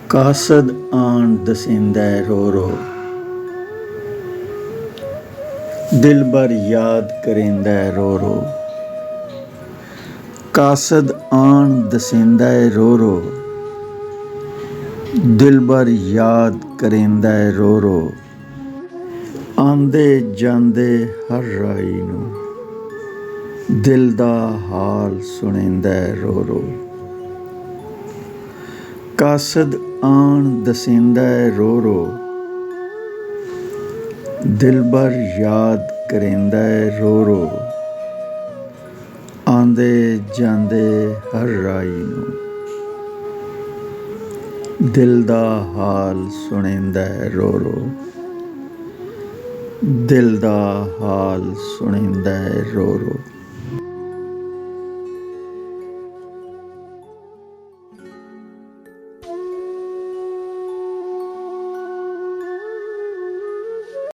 ਕਾਸਦ ਆਣ ਦਸਿੰਦਾ ਰੋ ਰੋ, ਦਿਲ ਬਰ ਯਾਦ ਕਰਿੰਦਾ ਰੋ ਰੋ। ਕਾਸਦ ਆਣ ਦਸਿੰਦਾ ਰੋ ਰੋ, ਦਿਲ ਬਰ ਯਾਦ ਕਰਿੰਦਾ ਰੋ ਰੋ। ਆਂਦੇ ਜਾਂਦੇ ਹਰ ਰਾਹੀ ਨੂੰ, ਦਿਲ ਦਾ ਹਾਲ ਸੁਣੀਂਦਾ ਰੋ ਰੋ। ਕਾਸਦ ਆਣ ਦਸਿੰਦਾ ਰੋ ਰੋ, ਦਿਲ ਬਰ ਯਾਦ ਕਰਿੰਦਾ ਰੋ ਰੋ। ਆਂਦੇ ਜਾਂਦੇ ਹਰ ਰਾਹੀ ਨੂੰ, ਦਿਲ ਦਾ ਹਾਲ ਸੁਣੀਂਦਾ ਰੋ ਰੋ। ਦਿਲ ਦਾ ਹਾਲ ਸੁਣੀਂਦਾ ਰੋ ਰੋ।